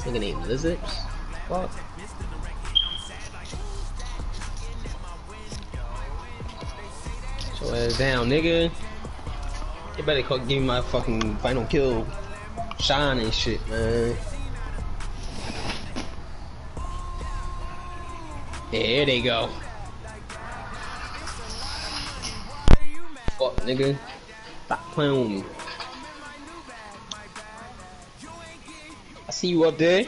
Nigga named Lizards? Fuck. Show ass down, nigga. You better give me my fucking final kill shine and shit, man. There they go. Fuck, nigga. Stop playing with me. I see you up there.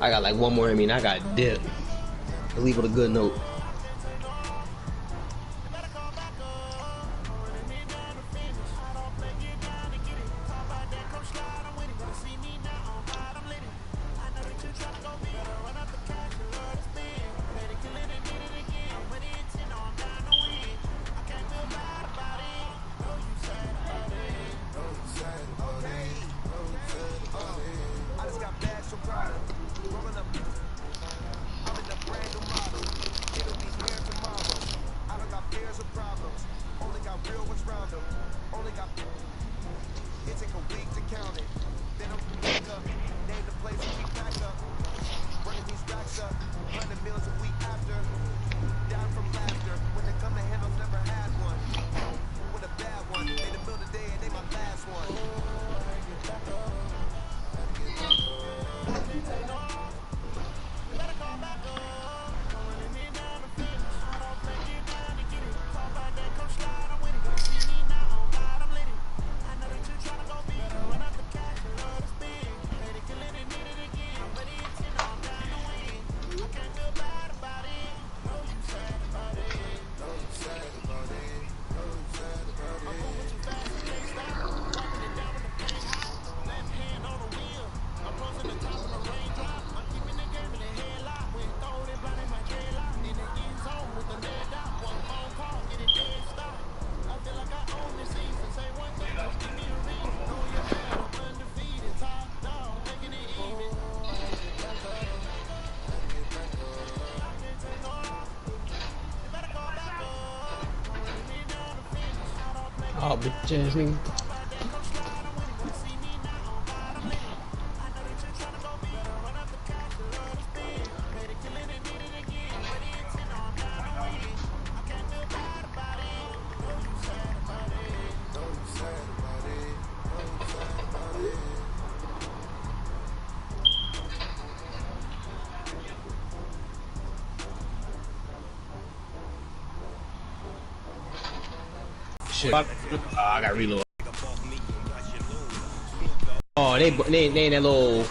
I got like one more in me and I got dip. Leave with a good note. Oh, bitch ass nigga. Shit. Oh, I got reload. Oh, they in that little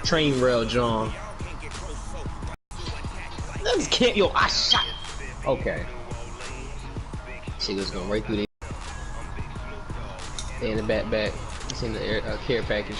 train rail, John. Let's can't yo. I shot. Okay. Shit was going right through the. They in the back. It's in the air, care package.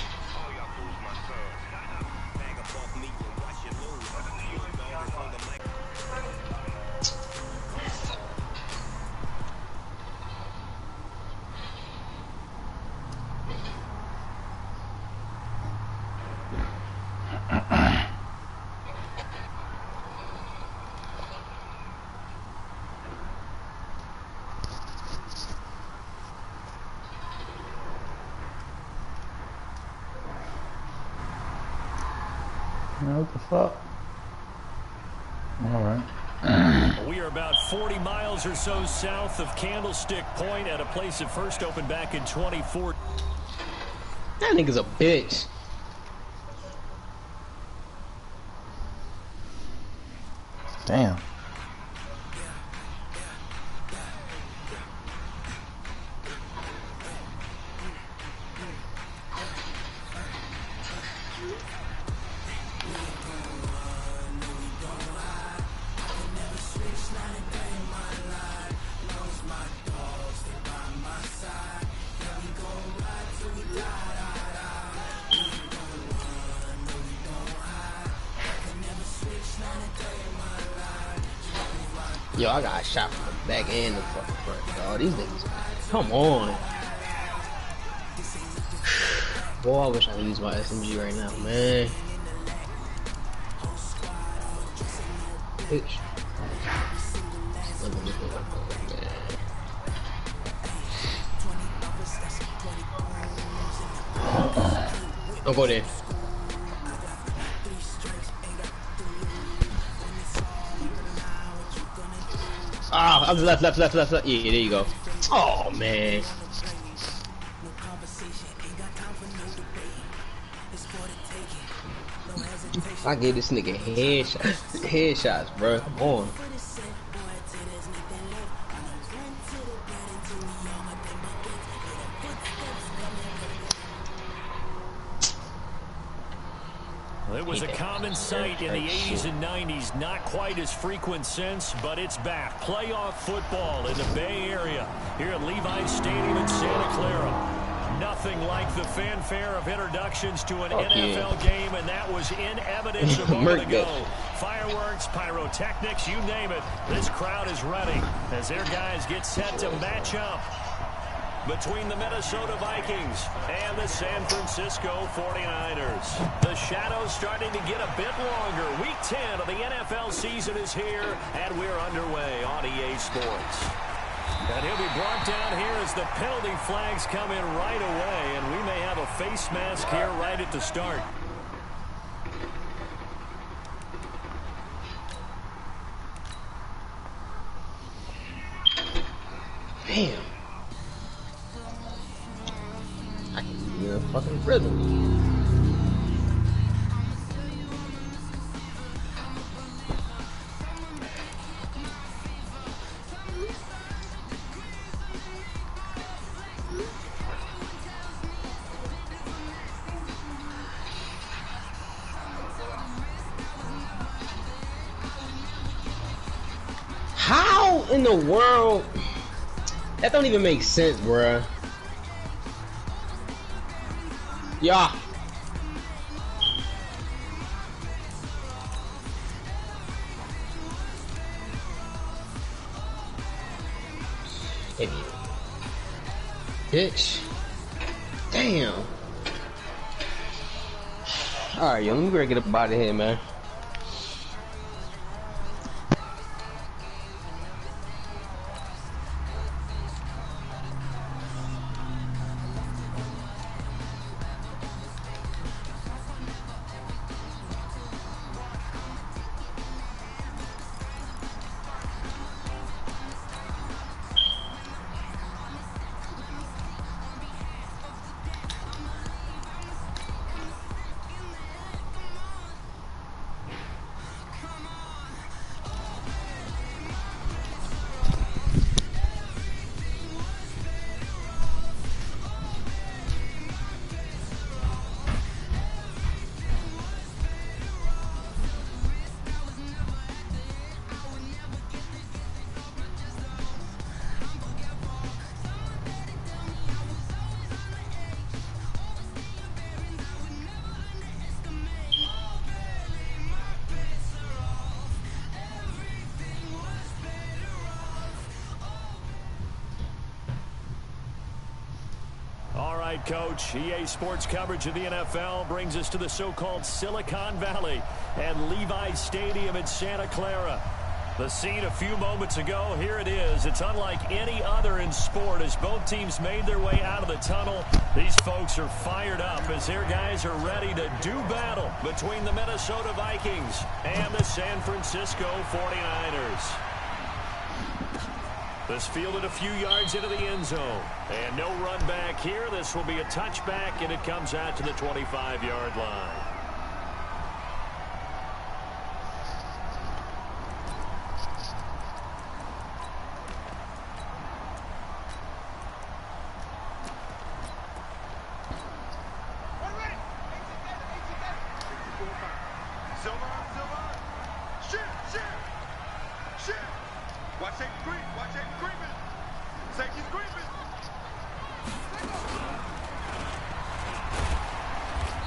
What the fuck? Alright. We are about 40 miles or so south of Candlestick Point at a place that first opened back in 2014. That nigga's a bitch. Damn. Yo, I got shot from the back and the fucking front, dog. These niggas, come on. Boy, I wish I could use my SMG right now, man. Bitch. Don't go there. Ah, I'm left. Yeah, there you go. Oh, man. I gave this nigga headshots, bro. Come on. It was a common sight in the 80s and 90s, not quite as frequent since, but it's back. Playoff football in the Bay Area here at Levi's Stadium in Santa Clara. Nothing like the fanfare of introductions to an NFL game, and that was in evidence a moment ago. Fireworks, pyrotechnics, you name it. This crowd is ready as their guys get set to match up between the Minnesota Vikings and the San Francisco 49ers. The shadow's starting to get a bit longer. Week 10 of the NFL season is here, and we're underway on EA Sports. And he'll be brought down here as the penalty flags come in right away, and we may have a face mask here right at the start. Damn. I can be in a fucking rhythm. How in the world? That don't even make sense, bruh. Yeah. Idiot. Bitch. Damn. Alright, yo, let me go get up out of here, man. Coach, EA Sports coverage of the NFL brings us to the so-called Silicon Valley and Levi's Stadium in Santa Clara. The scene a few moments ago, here it is. It's unlike any other in sport as both teams made their way out of the tunnel. These folks are fired up as their guys are ready to do battle between the Minnesota Vikings and the San Francisco 49ers. This fielded a few yards into the end zone. And no run back here. This will be a touchback, and it comes out to the 25-yard line.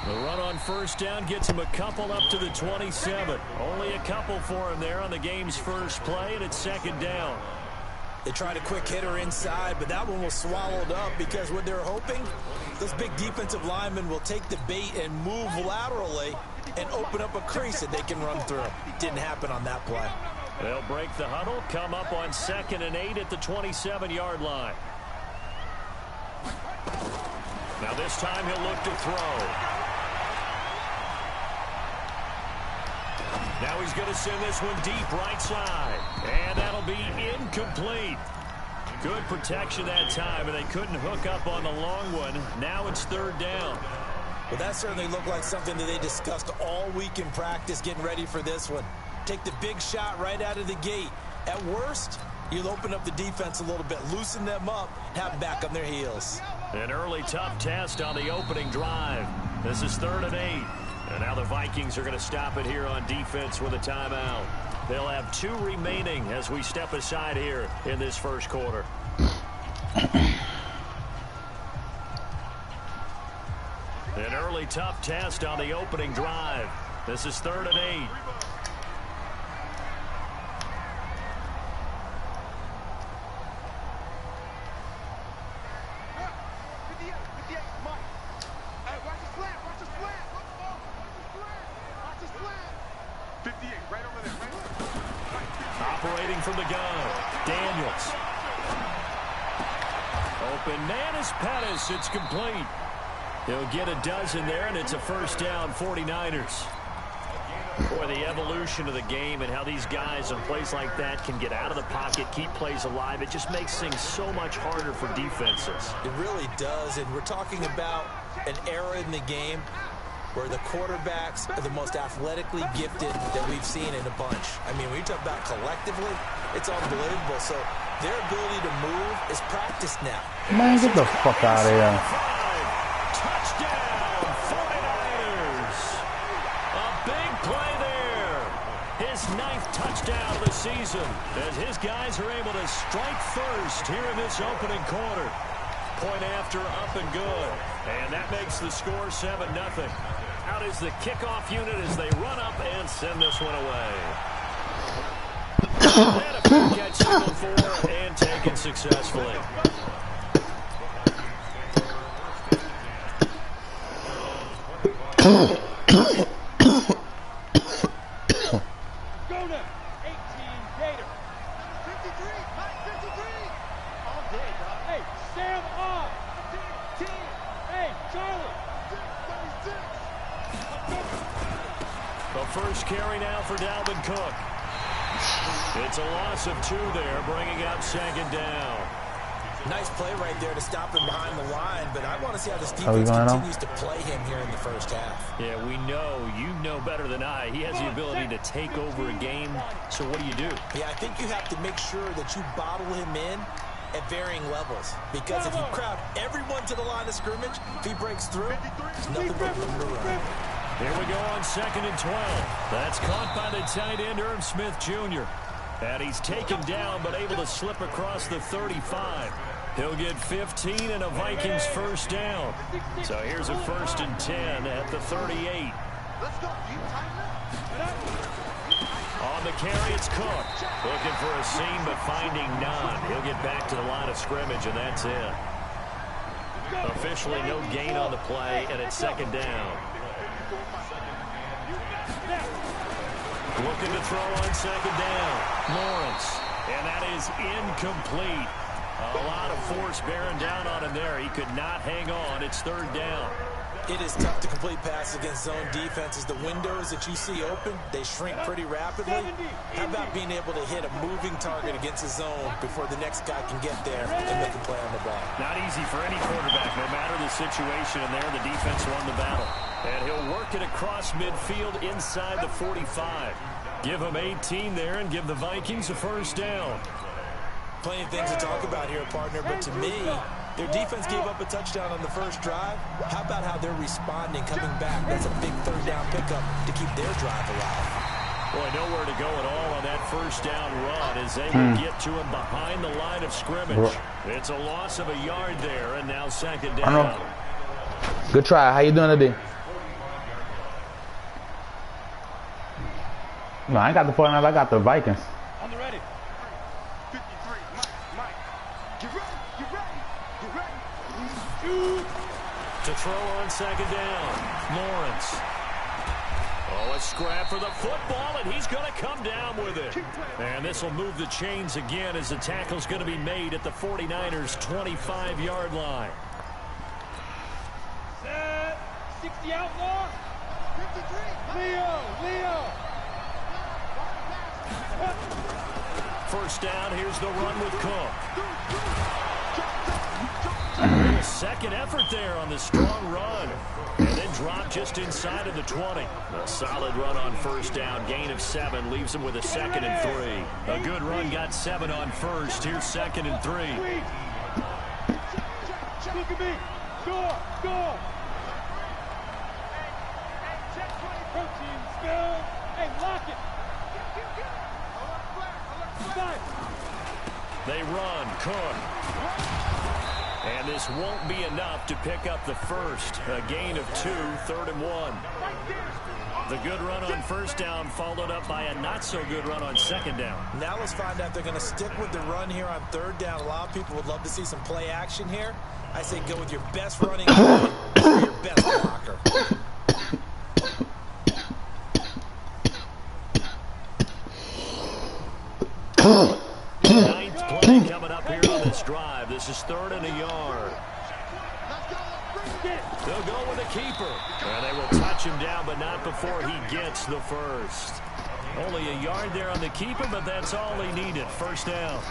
The run on first down gets him a couple up to the 27. Only a couple for him there on the game's first play, and it's second down. They tried a quick hitter inside, but that one was swallowed up because what they're hoping, those big defensive linemen will take the bait and move laterally and open up a crease that they can run through. Didn't happen on that play. They'll break the huddle, come up on 2nd and 8 at the 27-yard line. Now this time he'll look to throw. Now he's going to send this one deep right side. And that'll be incomplete. Good protection that time, and they couldn't hook up on the long one. Now it's 3rd down. Well, that certainly looked like something that they discussed all week in practice getting ready for this one. Take the big shot right out of the gate. At worst, you'll open up the defense a little bit, loosen them up, have them back on their heels. An early tough test on the opening drive. This is 3rd and 8. And now the Vikings are going to stop it here on defense with a timeout. They'll have 2 remaining as we step aside here in this first quarter. An early tough test on the opening drive. This is 3rd and 8. Operating from the gun, Daniels. Open man is Pettis. It's complete. He'll get a dozen there, and it's a first down, 49ers. Boy, the evolution of the game and how these guys on plays like that can get out of the pocket, keep plays alive, it just makes things so much harder for defenses. It really does, and we're talking about an era in the game where the quarterbacks are the most athletically gifted that we've seen in a bunch. I mean, when you talk about collectively, it's unbelievable. So their ability to move is practiced now. Man, get the fuck out of here. Touchdown, 49ers. A big play there. His 9th touchdown of the season as his guys are able to strike first here in this opening quarter. Point after, up and good. And that makes the score 7-0. Out is the kickoff unit as they run up and send this one away. And a big catch signaled for and taken successfully. First carry now for Dalvin Cook. It's a loss of 2 there, bringing up 2nd down. Nice play right there to stop him behind the line, but I want to see how this defense continues to play him here in the first half. Yeah, we know. You know better than I. He has the ability to take over a game, so what do you do? Yeah, I think you have to make sure that you bottle him in at varying levels, because if you crowd everyone to the line of scrimmage, if he breaks through, there's nothing but room to run. Here we go on 2nd and 12. That's caught by the tight end, Irv Smith Jr. And he's taken down, but able to slip across the 35. He'll get 15 and a Vikings first down. So here's a 1st and 10 at the 38. On the carry, it's Cook. Looking for a seam, but finding none. He'll get back to the line of scrimmage, and that's it. Officially no gain on the play, and it's 2nd down. Looking to throw on 2nd down. Lawrence. And that is incomplete. A lot of force bearing down on him there. He could not hang on. It's 3rd down. It is tough to complete passes against zone defenses. The windows that you see open, they shrink pretty rapidly. How about being able to hit a moving target against a zone before the next guy can get there and make a play on the ball? Not easy for any quarterback, no matter the situation. And there, the defense won the battle. And he'll work it across midfield inside the 45. Give him 18 there and give the Vikings a first down. Plenty of things to talk about here, partner, but to me, their defense gave up a touchdown on the first drive. How about how they're responding, coming back? That's a big 3rd down pickup to keep their drive alive. Boy, nowhere to go at all on that first down run as they will get to him behind the line of scrimmage. It's a loss of a yard there, and now 2nd down. Good try. How you doing today? No, I ain't got the 49ers. I got the Vikings. On the ready. 53. Mike. Get ready. Get ready. Get ready. To throw on second down. Lawrence. Oh, a scrap for the football, and he's going to come down with it. And this will move the chains again as the tackle's going to be made at the 49ers' 25-yard line. Set. 60 outlaw. 53. Leo. First down, here's the run with Cook. Second effort there on the strong run. And then drop just inside of the 20. A solid run on first down. Gain of 7 leaves him with a 2nd and 3. A good run got 7 on first. Here's 2nd and 3. Look at me. Score. Protein spill. Hey, lock it. They run. Cook. And this won't be enough to pick up the first. A gain of 2, 3rd and 1. The good run on first down followed up by a not-so-good run on second down. Now let's find out if they're going to stick with the run here on 3rd down. A lot of people would love to see some play action here. I say go with your best running guy or your best blocker. Ninth play coming up here on this drive. This is 3rd and a yard. They'll go with a keeper. And they will touch him down, but not before he gets the first. Only a yard there on the keeper, but that's all he needed. First down.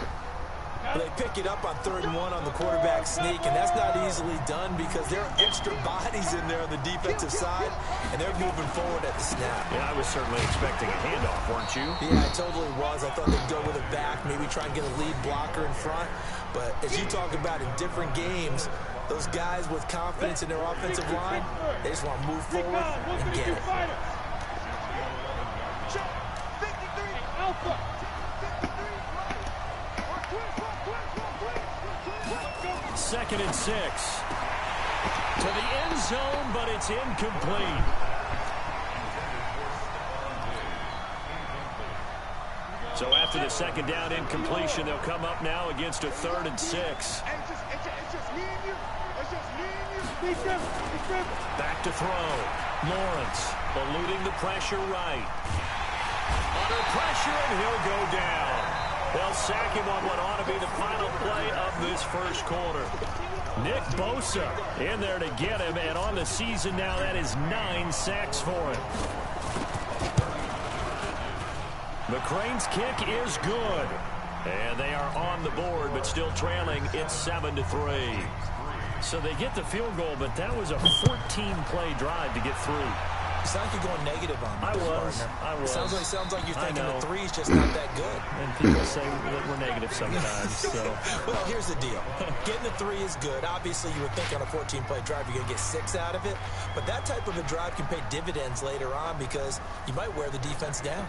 They pick it up on 3rd and 1 on the quarterback sneak, and that's not easily done because there are extra bodies in there on the defensive side, and they're moving forward at the snap. Yeah, I was certainly expecting a handoff, weren't you? Yeah, I totally was. I thought they'd go with it back, maybe try and get a lead blocker in front. But as you talk about in different games, those guys with confidence in their offensive line, they just want to move forward and get it. Alpha. 2nd and 6. To the end zone, but it's incomplete. So after the second down incompletion, they'll come up now against a 3rd and 6. It's just me and you. Back to throw. Lawrence eluding the pressure right. Under pressure, and he'll go down. They'll sack him on what ought to be the final play of this first quarter. Nick Bosa in there to get him, and on the season now, that is 9 sacks for him. McCrane's kick is good. And they are on the board, but still trailing. It's 7-3. So they get the field goal, but that was a 14-play drive to get through. Sounds like you're going negative on me. I was. Sounds like you're thinking the three's just not that good. And people say that we're negative sometimes. So. Well, here's the deal. Getting the 3 is good. Obviously, you would think on a 14-play drive you're going to get 6 out of it. But that type of a drive can pay dividends later on because you might wear the defense down.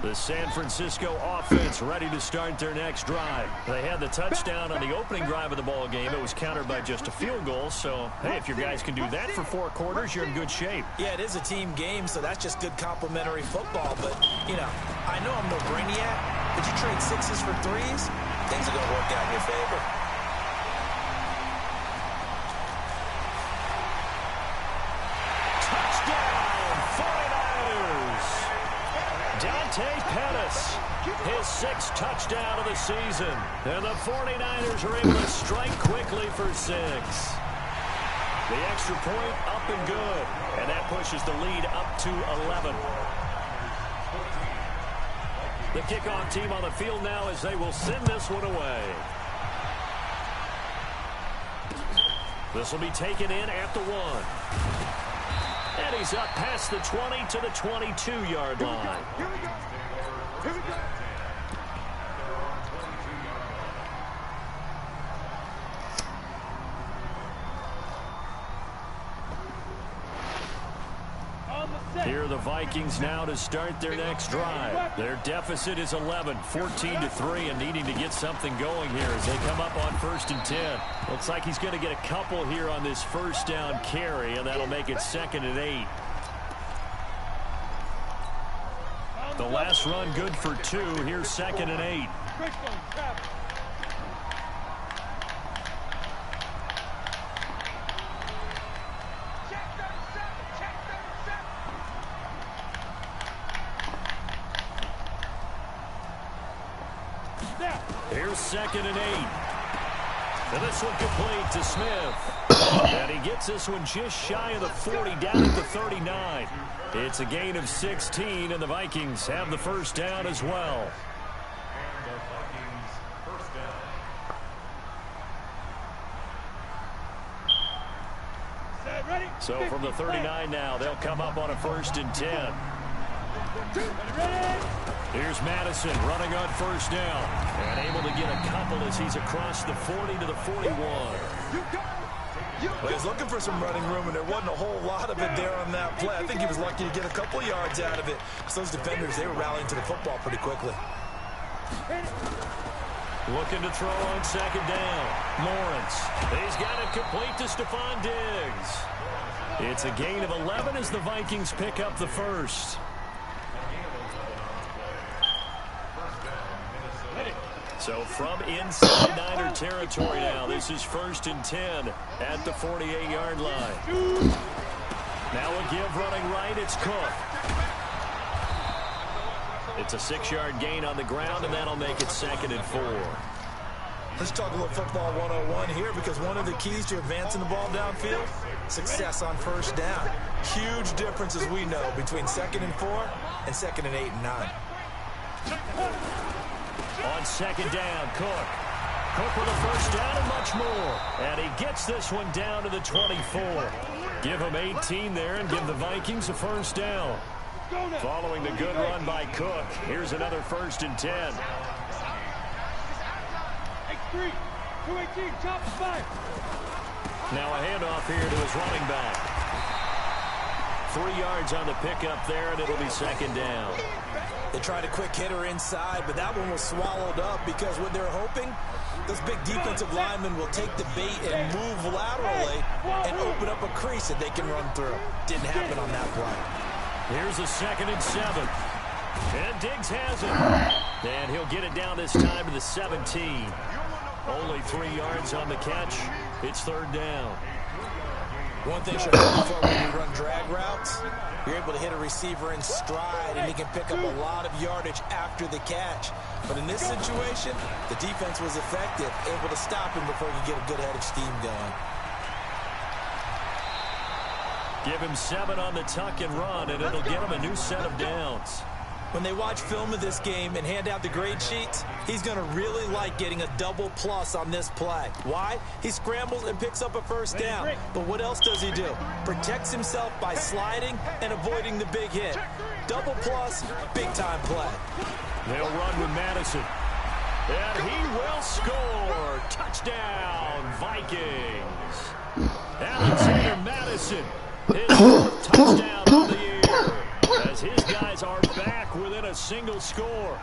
The San Francisco offense ready to start their next drive. They had the touchdown on the opening drive of the ball game. It was countered by just a field goal. So, hey, if your guys can do that for 4 quarters, you're in good shape. Yeah, it is a team game, so that's just good complimentary football. But, you know, I know I'm no brainiac, but you trade 6s for 3s, things are going to work out in your favor. Pettis, his 6th touchdown of the season. And the 49ers are able to strike quickly for 6. The extra point up and good. And that pushes the lead up to 11. The kickoff team on the field now as they will send this one away. This will be taken in at the 1. And he's up past the 20 to the 22-yard line. Here we go. Here we go. Here are the Vikings now to start their next drive. Their deficit is 11, 14-3, and needing to get something going here as they come up on 1st and 10. Looks like he's going to get a couple here on this first down carry, and that'll make it 2nd and 8. The last run good for 2. Here's 2nd and 8. Here's 2nd and 8. And this one complete to Smith. And he gets this one just shy of the 40, down at the 39. It's a gain of 16, and the Vikings have the first down as well. So from the 39 now, they'll come up on a 1st and 10. Here's Madison running on 1st down. And able to get a couple as he's across the 40 to the 41. Well, he was looking for some running room, and there wasn't a whole lot of it there on that play. I think he was lucky to get a couple yards out of it. So those defenders, they were rallying to the football pretty quickly. Looking to throw on 2nd down. Lawrence. He's got it complete to Stephon Diggs. It's a gain of 11 as the Vikings pick up the first. So from inside Niner territory now, this is 1st and 10 at the 48-yard line. Now a give running right, it's Cook. It's a 6-yard gain on the ground, and that'll make it 2nd and 4. Let's talk a little football 101 here, because one of the keys to advancing the ball downfield, success on 1st down. Huge difference, as we know, between 2nd and 4 and 2nd and 8 and 9. On 2nd down, Cook. Cook with a 1st down and much more. And he gets this one down to the 24. Give him 18 there and give the Vikings a 1st down. Following the good run by Cook, here's another 1st and 10. X3, 218, top 5. Now a handoff here to his running back. 3 yards on the pickup there, and it'll be 2nd down. They tried a quick hitter inside, but that one was swallowed up because what they're hoping, those big defensive linemen will take the bait and move laterally and open up a crease that they can run through. Didn't happen on that play. Here's a 2nd and 7. And Diggs has it. And he'll get it down this time to the 17. Only 3 yards on the catch. It's 3rd down. One thing you're looking for when you run drag routes, you're able to hit a receiver in stride, and he can pick up a lot of yardage after the catch. But in this situation, the defense was effective, able to stop him before he could get a good head of steam going. Give him 7 on the tuck and run, and it'll get him a new set of downs. When they watch film of this game and hand out the grade sheets, he's going to really like getting a double plus on this play. Why? He scrambles and picks up a 1st down. But what else does he do? Protects himself by sliding and avoiding the big hit. Double plus, big-time play. They'll run with Madison. And he will score. Touchdown, Vikings. Alexander Madison, his 4th touchdown of the year. As his guys are back within a single score.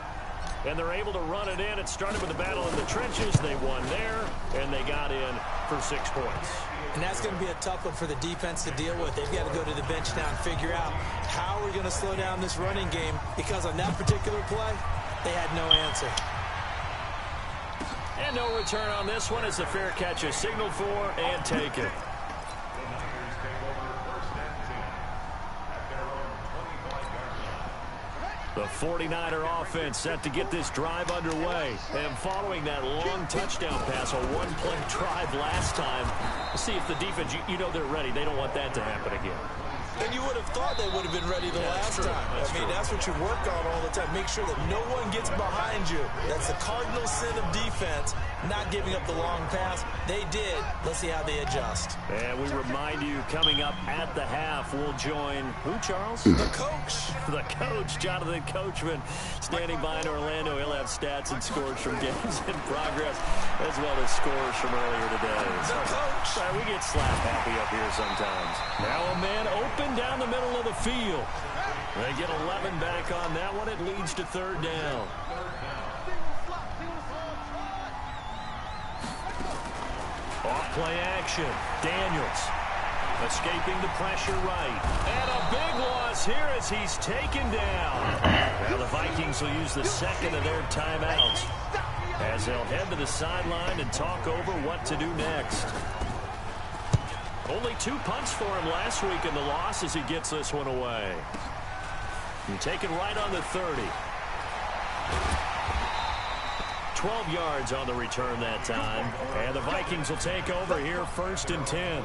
And they're able to run it in. It started with the battle in the trenches. They won there, and they got in for 6 points. And that's going to be a tough one for the defense to deal with. They've got to go to the bench now and figure out how we're going to slow down this running game, because on that particular play, they had no answer. And no return on this one as the fair catch is signaled for and taken. The 49er offense set to get this drive underway. And following that long touchdown pass, a one-play drive last time, we'll see if the defense, you know they're ready. They don't want that to happen again. And you would have thought they would have been ready the last time. That's what you work on all the time. Make sure that no one gets behind you. That's the cardinal sin of defense, not giving up the long pass. They did. Let's see how they adjust. And we remind you, coming up at the half, we'll join who, Charles? The coach. The coach, Jonathan Coachman, standing by in Orlando. He'll have stats and scores from games in progress, as well as scores from earlier today. The coach. We get slap happy up here sometimes. Now a man open down the middle of the field. They get 11 back on that one. It leads to 3rd down. Off play action. Daniels. Escaping the pressure right. And a big loss here as he's taken down. Now the Vikings will use the second of their timeouts as they'll head to the sideline and talk over what to do next. Only 2 punts for him last week in the loss as he gets this one away. You take it right on the 30. 12 yards on the return that time. And the Vikings will take over here 1st and 10.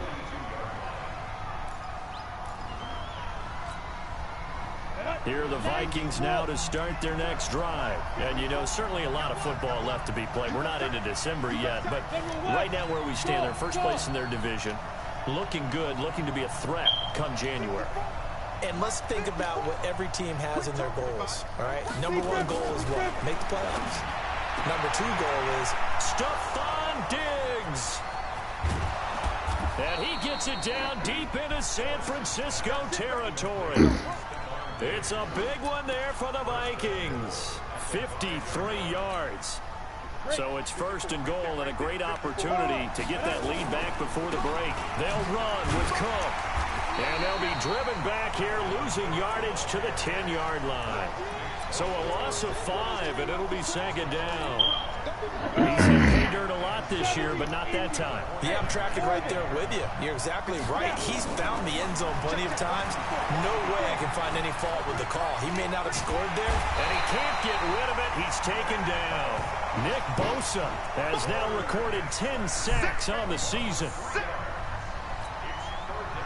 Here are the Vikings now to start their next drive. And, you know, certainly a lot of football left to be played. We're not into December yet, but right now where we stand, they're first place in their division. Looking good, looking to be a threat come January. And let's think about what every team has in their goals, all right? Number 1 goal is what? Make the playoffs. Number 2 goal is Stephon Diggs. And he gets it down deep into San Francisco territory. It's a big one there for the Vikings. 53 yards. So it's 1st and goal and a great opportunity to get that lead back before the break. They'll run with Cook. And they'll be driven back here, losing yardage to the 10-yard line. So a loss of 5, and it'll be 2nd down. He's hit pay dirt a lot this year, but not that time. Yeah, I'm tracking right there with you. You're exactly right. He's found the end zone plenty of times. No way I can find any fault with the call. He may not have scored there. And he can't get rid of it. He's taken down. Nick Bosa has now recorded 10 sacks on the season.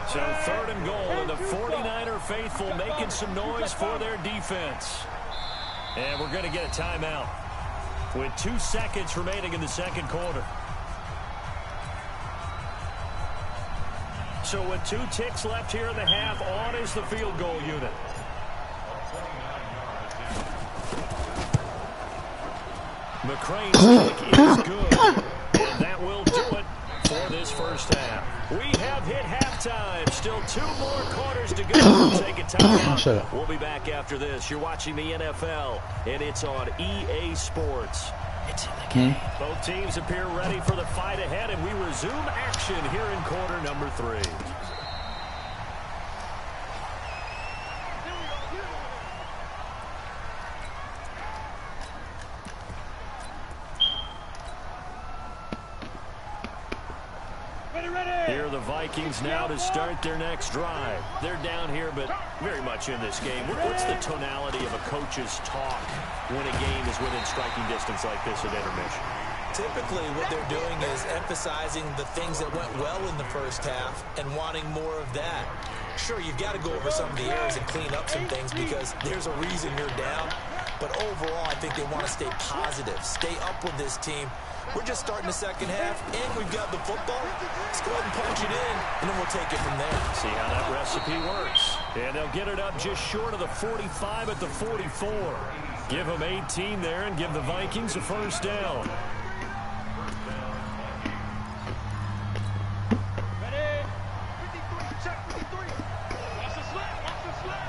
So 3rd and goal, and the 49er faithful making some noise for their defense. And we're going to get a timeout with 2 seconds remaining in the 2nd quarter. So with 2 ticks left here in the half, on is the field goal unit. McCrane's kick is good, and that will do it for this 1st half. We have hit halftime. Still 2 more quarters to go. We'll take a timeout. We'll be back after this. You're watching the NFL, and it's on EA Sports. It's in the game. Both teams appear ready for the fight ahead, and we resume action here in quarter number 3. Here are the Vikings now to start their next drive. They're down here, but very much in this game. What's the tonality of a coach's talk when a game is within striking distance like this at intermission? Typically, what they're doing is emphasizing the things that went well in the 1st half and wanting more of that. Sure, you've got to go over some of the errors and clean up some things because there's a reason you're down. But overall, I think they want to stay positive, stay up with this team. We're just starting the 2nd half, and we've got the football. Let's go ahead and punch it in, and then we'll take it from there. See how that recipe works. And they'll get it up just short of the 45 at the 44. Give them 18 there and give the Vikings a 1st down. Ready? 53, check 53. Watch the slap, watch the slap.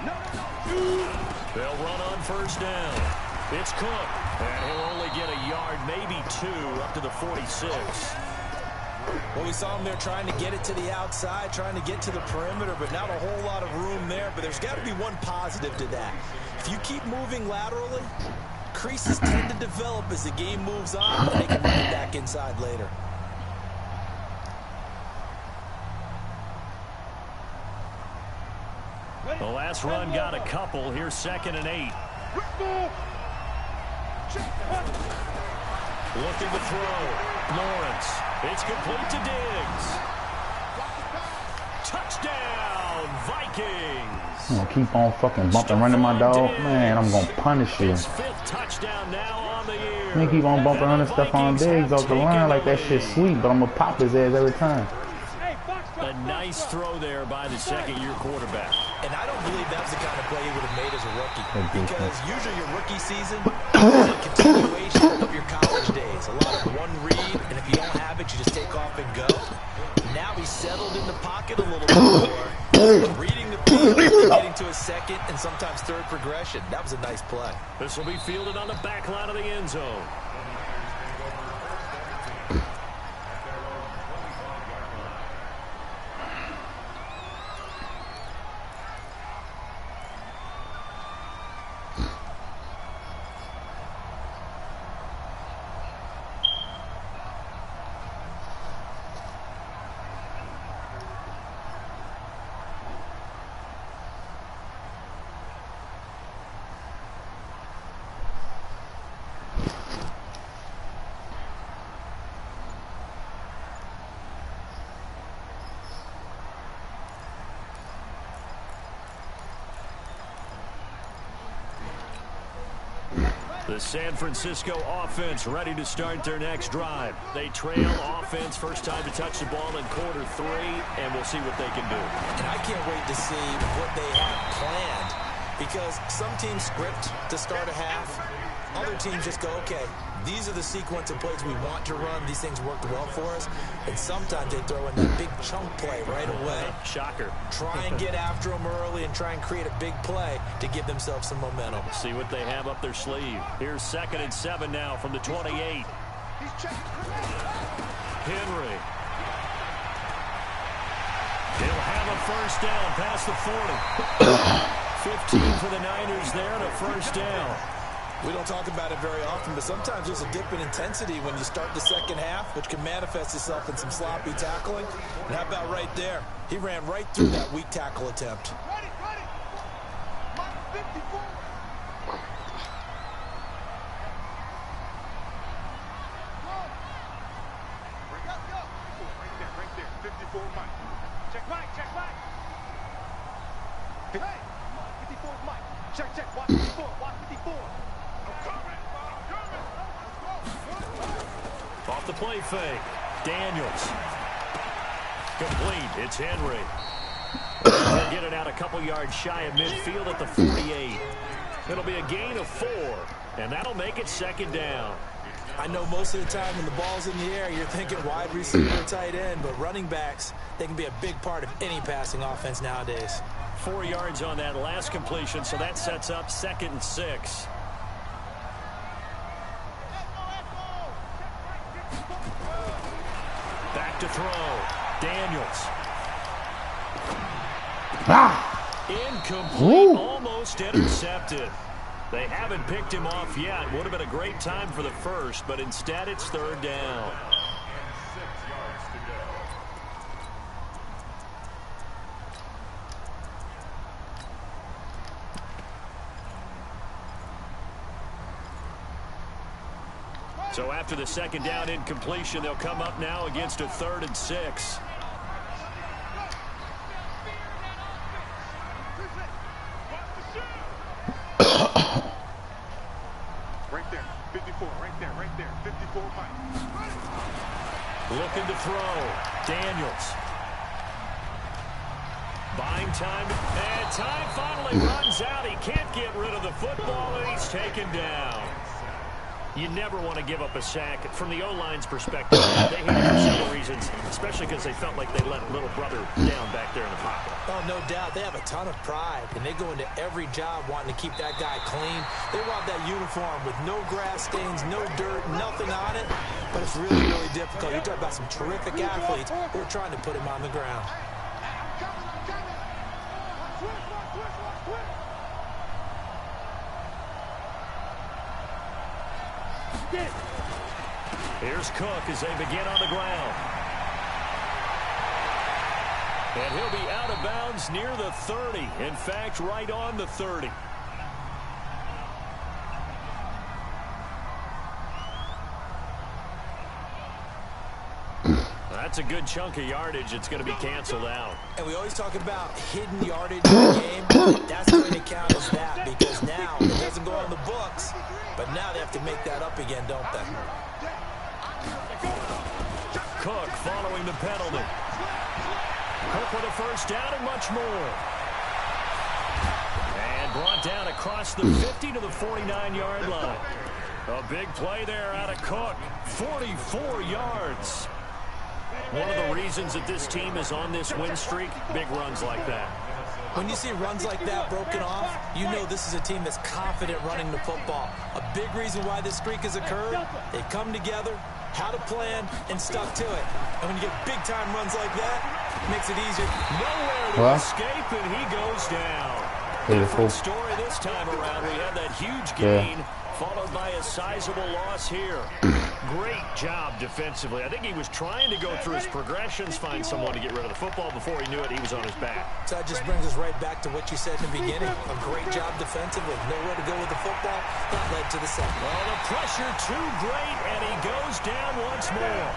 No. They'll run on 1st down. It's Cook, and he'll only get a yard, maybe 2, up to the 46. Well, we saw him there trying to get it to the outside, trying to get to the perimeter, but not a whole lot of room there. But there's got to be one positive to that. If you keep moving laterally, creases tend to develop as the game moves on, and they can run it back inside later. The last run got a couple. Here's 2nd and 8. Looking to throw. Lawrence. It's complete to Diggs. Touchdown, Vikings. I'm gonna keep on fucking bumping, running my dog. Man, I'm gonna punish you. His 5th touchdown now on the year. You keep on bumping, running stuff on Diggs off the line like that shit sweet, but I'm gonna pop his ass every time. A nice throw there by the 2nd-year quarterback. And I don't believe that was the kind of play he would have made as a rookie. Because usually your rookie season is a continuation of your college days. A lot of one read, and if you don't have it, you just take off and go. Now he's settled in the pocket a little bit more. Reading the field, getting to a 2nd and sometimes 3rd progression. That was a nice play. This will be fielded on the back line of the end zone. The San Francisco offense ready to start their next drive. They trail offense, first time to touch the ball in quarter 3, and we'll see what they can do. And I can't wait to see what they have planned, because some teams script to start a half. Other teams just go, okay, these are the sequence of plays we want to run. These things worked well for us. And sometimes they throw in that big chunk play right away. Shocker. Try and get after them early and try and create a big play to give themselves some momentum. See what they have up their sleeve. Here's 2nd and 7 now from the 28. Henry. He'll have a first down past the 40. 15 for the Niners there and a first down. We don't talk about it very often, but sometimes there's a dip in intensity when you start the second half, which can manifest itself in some sloppy tackling. And how about right there? He ran right through that weak tackle attempt. Ready. Mike 54. Right there. 54 Mike. Check Mike. Hey, 54 Mike. Check. Watch 54. Off the play fake. Daniels. Complete. It's Henry. He'll get it out a couple yards shy of midfield at the 48. It'll be a gain of 4, and that'll make it 2nd down. I know most of the time when the ball's in the air, you're thinking wide receiver, tight end, but running backs, they can be a big part of any passing offense nowadays. 4 yards on that last completion, so that sets up 2nd and 6. Back to throw. Daniels. Incomplete. Almost intercepted. They haven't picked him off yet. Would have been a great time for the first, but instead it's 3rd down. So after the 2nd down incompletion, they'll come up now against a 3rd and 6. Right there. 54. Right there. 54 Mike. Looking to throw. Daniels. Buying time. And time finally runs out. He can't get rid of the football, and he's taken down. You never want to give up a sack. From the O-line's perspective, they hate it for several reasons, especially because they felt like they let little brother down back there in the pocket. Oh, no doubt. They have a ton of pride, and they go into every job wanting to keep that guy clean. They want that uniform with no grass stains, no dirt, nothing on it. But it's really, really difficult. You're talking about some terrific athletes who are trying to put him on the ground. Here's Cook as they begin on the ground. And he'll be out of bounds near the 30. In fact, right on the 30. That's a good chunk of yardage. It's going to be canceled out. And we always talk about hidden yardage in the game. That's going to count as that, because now it doesn't go on the books, but now they have to make that up again, don't they? Cook following the penalty. Cook with a first down and much more. And brought down across the 50 to the 49-yard line. A big play there out of Cook. 44 yards. One of the reasons that this team is on this win streak, big runs like that. When you see runs like that broken off, you know this is a team that's confident running the football. A big reason why this streak has occurred, they come together, had a plan, and stuck to it. And when you get big-time runs like that, it makes it easier. Nowhere to escape, and he goes down. Different story this time around. We had that huge gain, followed by a sizable loss here. Great job defensively. I think he was trying to go through his progressions, find someone to get rid of the football. Before he knew it, he was on his back. So that just brings us right back to what you said in the beginning. A great job defensively. Nowhere to go with the football. That led to the sack. Well, the pressure too great, and he goes down once more.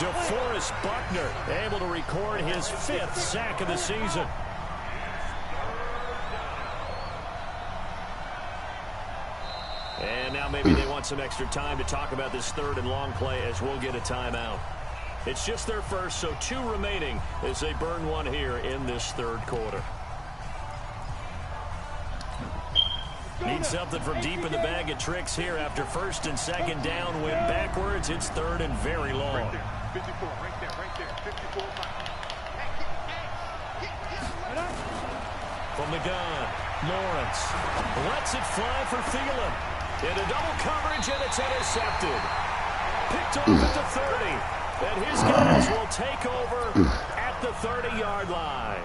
DeForest Buckner able to record his 5th sack of the season. And now maybe they want some extra time to talk about this third and long play as we'll get a timeout. It's just their first, so 2 remaining as they burn one here in this third quarter. Need something from deep in the bag of tricks here after 1st and 2nd down. Went backwards. It's 3rd and very long. Right there. 54, right there, right there. 54. From the gun, Lawrence lets it fly for Thielen. Into double coverage, and it's intercepted. Picked off at the 30. And his guys will take over at the 30-yard line.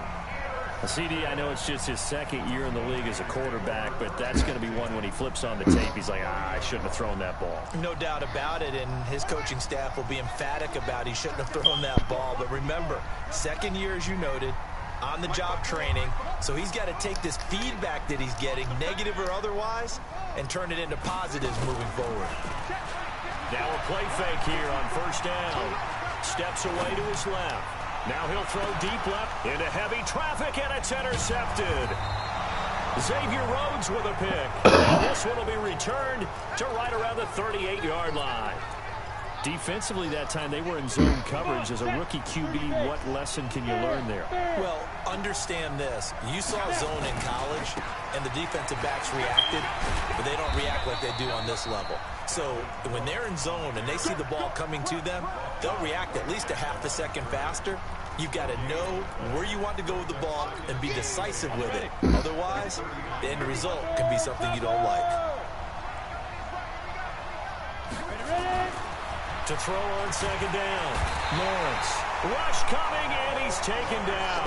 CD, I know it's just his 2nd year in the league as a quarterback, but that's going to be one when he flips on the tape. He's like, I shouldn't have thrown that ball. No doubt about it, and his coaching staff will be emphatic about he shouldn't have thrown that ball. But remember, 2nd year, as you noted, on-the-job training. So he's got to take this feedback that he's getting, negative or otherwise, and turn it into positives moving forward. Now a play fake here on 1st down. Steps away to his left. Now he'll throw deep left into heavy traffic, and it's intercepted. Xavier Rhodes with a pick. And this one will be returned to right around the 38-yard line. Defensively that time, they were in zone coverage. As a rookie QB, what lesson can you learn there? Well, understand this. You saw zone in college, and the defensive backs reacted, but they don't react like they do on this level. So when they're in zone and they see the ball coming to them, they'll react at least a half a second faster. You've got to know where you want to go with the ball and be decisive with it. Otherwise, the end result can be something you don't like. To throw on 2nd down. Lawrence. Rush coming, and he's taken down.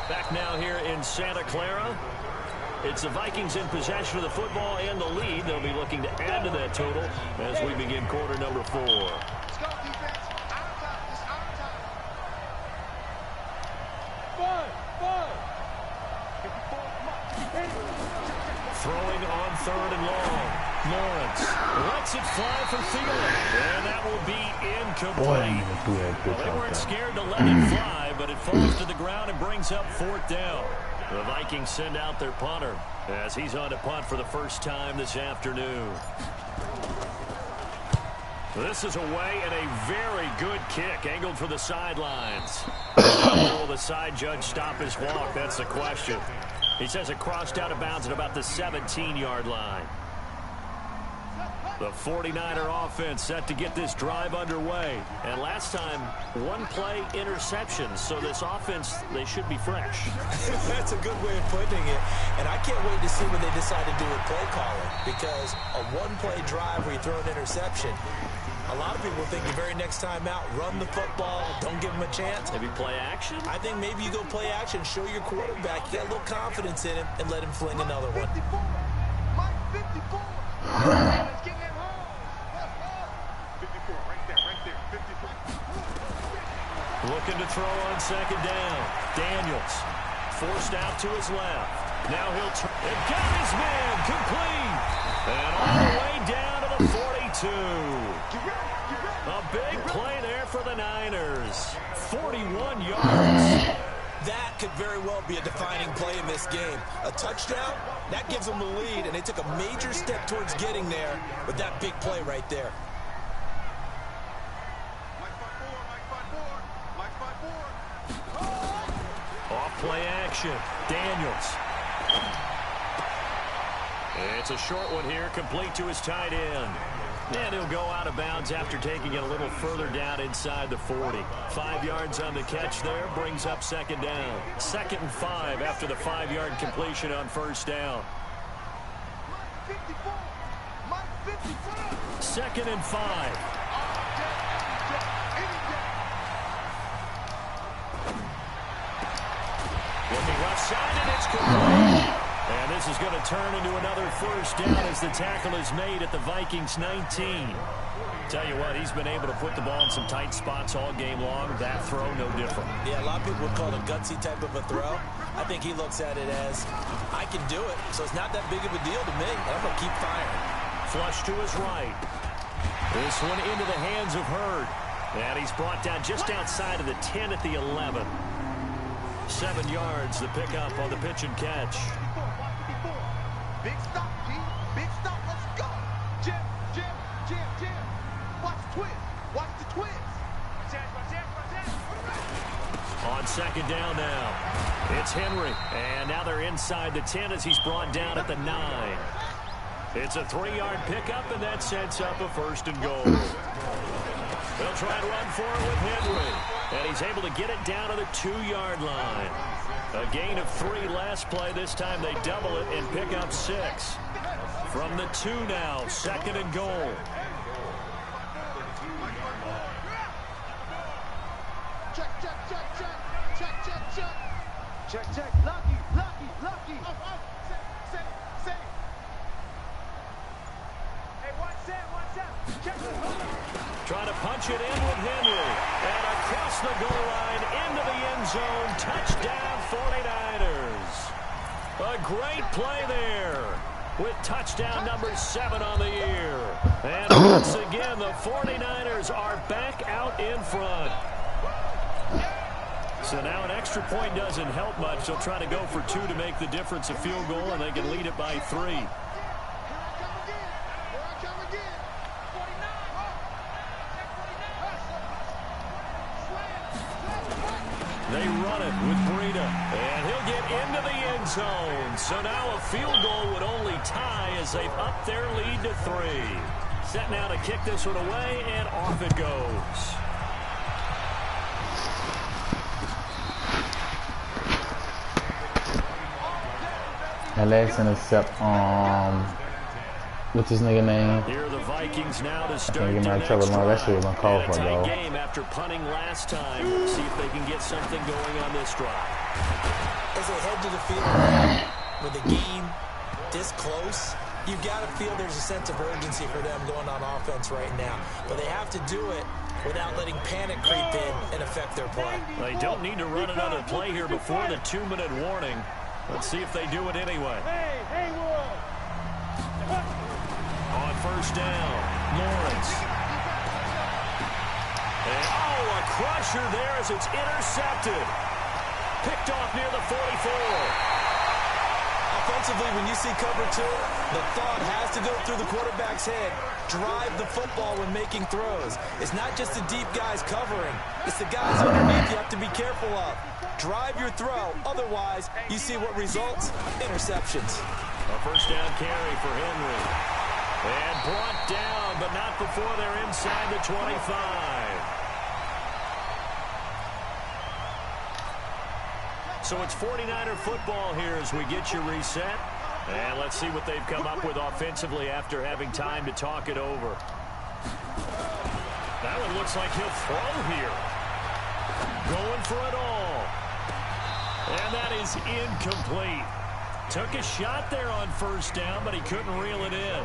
Back now here in Santa Clara. It's the Vikings in possession of the football and the lead. They'll be looking to add to that total as we begin quarter number 4. Let's go, defense. Out of time. It's out of time. 54. Throwing on 3rd and long. Lawrence lets it fly for Thielen, and that will be incomplete. Well, they weren't scared to let it fly, but it falls to the ground and brings up 4th down. The Vikings send out their punter as he's on to punt for the first time this afternoon. This is away and a very good kick angled for the sidelines. Will the side judge stop his walk? That's the question. He says it crossed out of bounds at about the 17-yard line. The 49er offense set to get this drive underway. And last time, 1 play interception. So this offense, they should be fresh. That's a good way of putting it. And I can't wait to see when they decide to do with play calling. Because a 1-play drive where you throw an interception, a lot of people think the very next time out, run the football, don't give them a chance. Maybe play action? I think maybe you go play action, show your quarterback, get a little confidence in him, and let him fling another one. 54. Mike, 54. Let's get him home. 54, right there, 54. Looking to throw on 2nd down. Daniels forced out to his left. Now he'll turn. It got his man complete. And all the way down to the 42. A big play there for the Niners. 41 yards. That could very well be a defining play in this game. A touchdown, that gives them the lead, and they took a major step towards getting there with that big play right there. Off play action. Daniels. It's a short one here, complete to his tight end. And he'll go out of bounds after taking it a little further down inside the 40. 5 yards on the catch there, brings up 2nd down. 2nd and 5 after the 5-yard completion on 1st down. 2nd and 5. Looking left side, and it's complete. And this is going to turn into another 1st down as the tackle is made at the Vikings 19. Tell you what, he's been able to put the ball in some tight spots all game long. That throw, no different. Yeah, a lot of people would call it a gutsy type of a throw. I think he looks at it as, I can do it, so it's not that big of a deal to me. I'm going to keep firing. Flush to his right. This one into the hands of Hurd. And he's brought down just outside of the 10 at the 11. 7 yards, the pickup on the pitch and catch. Big stop, G. Big stop. Let's go. Jim, Jim, Jim, Jim. Watch the twist. Watch the twist. On second down now, it's Henry. And now they're inside the 10 as he's brought down at the 9. It's a 3-yard pickup, and that sets up a 1st and goal. They'll try and run for it with Henry. And he's able to get it down to the 2-yard line. A gain of 3 last play. This time they double it and pick up 6. From the 2 now, 2nd and goal. Check, check, check, check. Check, check, check. Check, check. Lucky, lucky, lucky. Say. Hey, watch that. Check it. Trying to punch it in with Henry. And across the goal line into the end zone. Touchdown 49ers. A great play there with touchdown number 7 on the year. And once again, the 49ers are back out in front. So now an extra point doesn't help much. They'll try to go for 2 to make the difference a field goal, and they can lead it by 3. They run it with Breida, and he'll get into the end zone. So now a field goal would only tie as they've upped their lead to 3. Set now to kick this one away, and off it goes. That last intercept, what's his nigga name? Here are the Vikings now to start I can't get my trouble. No, that shit was uncalled for, though. Game after punting last time. Let's see if they can get something going on this drive. As they head to the field with the game this close, you've got to feel there's a sense of urgency for them going on offense right now. But they have to do it without letting panic creep in and affect their play. They don't need to run another play here before the 2-minute warning. Let's see if they do it anyway. On first down, Lawrence. And, a crusher there as it's intercepted. Picked off near the 44. Offensively, when you see cover 2, the thought has to go through the quarterback's head. Drive the football when making throws. It's not just the deep guys covering. It's the guys underneath you have to be careful of. Drive your throw. Otherwise, you see what results? Interceptions. A first down carry for Henry. And brought down, but not before they're inside the 25. So it's 49er football here as we get you reset. And let's see what they've come up with offensively after having time to talk it over. That one looks like he'll throw here. Going for it all. And that is incomplete. Took a shot there on first down, but he couldn't reel it in.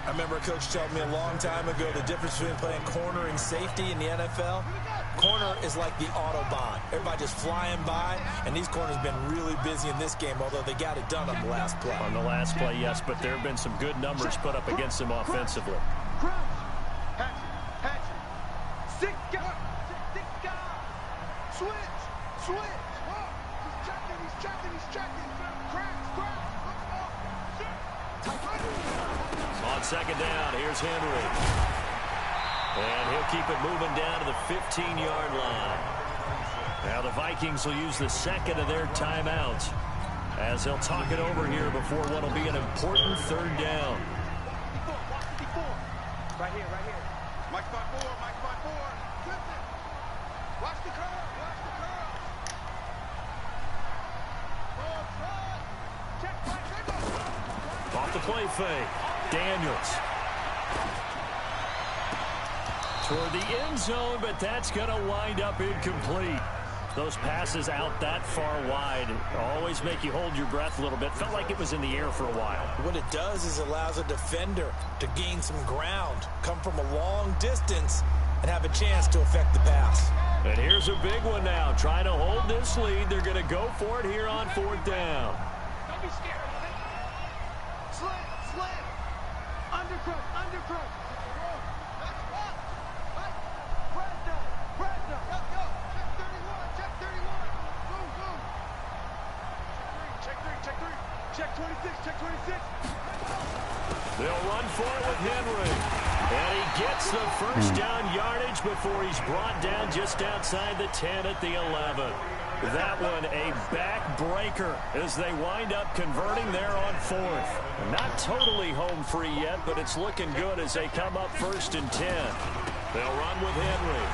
I remember a coach telling me a long time ago the difference between playing corner and safety in the NFL. Corner is like the Autobahn. Everybody just flying by, and these corners have been really busy in this game, although they got it done on the last play. On the last play, yes, but there have been some good numbers put up against them offensively. Six guys. Switch. He's checking. Crash. On second down, here's Henry. And he'll keep it moving down to the 15-yard line. Now the Vikings will use the second of their timeouts as they'll talk it over here before what will be an important third down. Right here. Mike spot 4. Watch the curve. Off the play fake. Daniels. Toward the end zone, but that's going to wind up incomplete. Those passes out that far wide always make you hold your breath a little bit. Felt like it was in the air for a while. What it does is allows a defender to gain some ground, come from a long distance, and have a chance to affect the pass. And here's a big one now. Trying to hold this lead. They're going to go for it here on fourth down. Don't be scared. Slam. Undercrook. Bradno. Let's go. Check 31. Boom. Check three. Check 26, check 26. They'll run for it with Henry. And he gets the first down yardage before he's brought down just outside the 10 at the 11. That one a backbreaker as they wind up converting there on 4th. Not totally home free yet, but it's looking good as they come up 1st and 10. They'll run with Henry.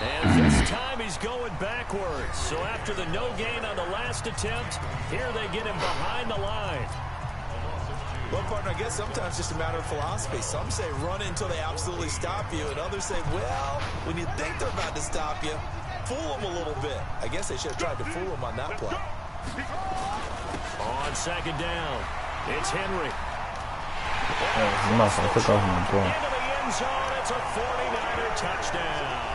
And this time he's going backwards. So after the no gain on the last attempt, here they get him behind the line. Well, partner, I guess sometimes it's just a matter of philosophy. Some say run until they absolutely stop you, and others say, well, when you think they're about to stop you, fool them a little bit. I guess they should have tried to fool them on that play. On 2nd down, it's Henry. Nothing. Took off my ball. Into the end zone, it's a 49er touchdown.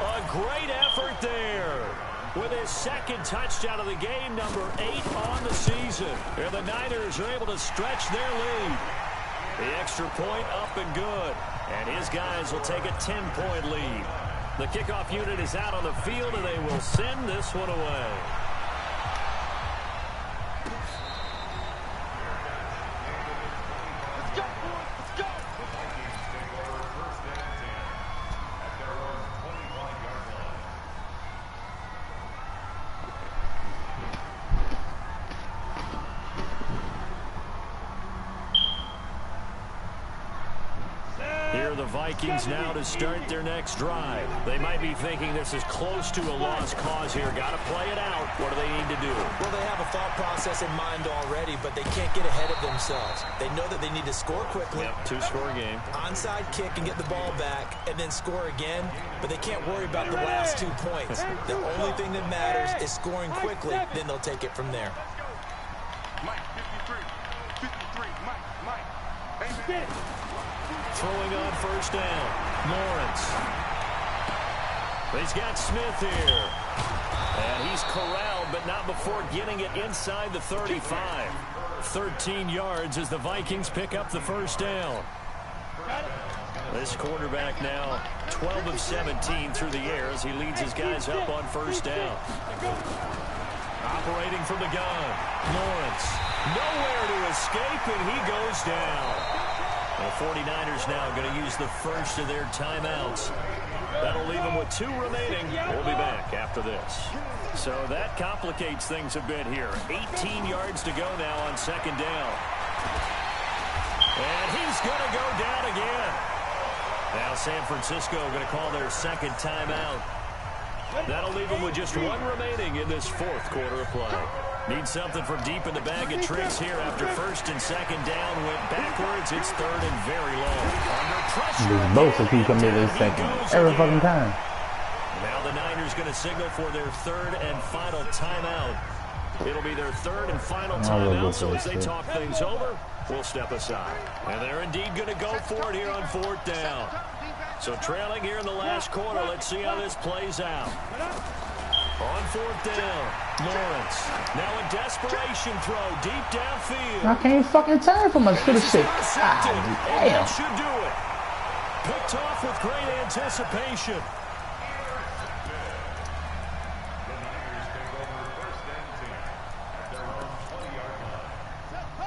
A great effort there. With his 2nd touchdown of the game, number 8 on the season. And the Niners are able to stretch their lead. The extra point up and good. And his guys will take a 10-point lead. The kickoff unit is out on the field, and they will send this one away. Let's go, boys. Let's go. Here are the Vikings now to start their next drive. They might be thinking this is close to a lost cause here. Got to play it out. What do they need to do? Well, they have a thought process in mind already, but they can't get ahead of themselves. They know that they need to score quickly. Yep, 2-score game. Onside kick and get the ball back and then score again, but they can't worry about the last 2 points. The only thing that matters is scoring quickly, then they'll take it from there. Mike, 53, Mike. Amen. Throwing on 1st down. Lawrence. He's got Smith here. And he's corralled, but not before getting it inside the 35. 13 yards as the Vikings pick up the 1st down. This quarterback now 12 of 17 through the air as he leads his guys up on 1st down. Operating from the gun. Lawrence. Nowhere to escape, and he goes down. The 49ers now going to use the first of their timeouts. That'll leave them with 2 remaining. We'll be back after this. So that complicates things a bit here. 18 yards to go now on 2nd down. And he's going to go down again. Now San Francisco going to call their 2nd timeout. That'll leave them with just 1 remaining in this 4th quarter of play. Need something from deep in the bag of tricks here after 1st and 2nd down. Went backwards. It's 3rd and very long. Under pressure. These both will keep coming to this second. Every fucking time. Now the Niners going to signal for their 3rd and final timeout. It'll be their 3rd and final timeout. So as they talk things over, we'll step aside. And they're indeed going to go for it here on 4th down. So trailing here in the last quarter. Let's see how this plays out. On 4th down, Lawrence. Now a desperation throw deep downfield. I can't fucking turn from my shit. God That damn. should do it. Picked off with great anticipation.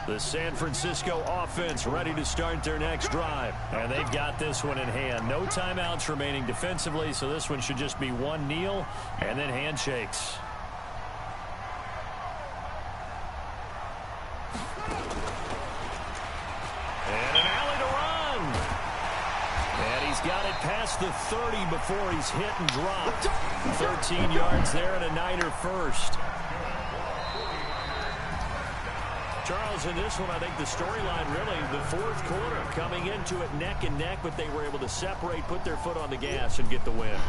The San Francisco offense ready to start their next drive. And they've got this one in hand. No timeouts remaining defensively, so this one should just be 1 kneel and then handshakes. And an alley to run. And he's got it past the 30 before he's hit and dropped. 13 yards there and a Niner first. Charles, in this one, I think the storyline really, the 4th quarter, coming into it neck and neck, but they were able to separate, put their foot on the gas, and get the win.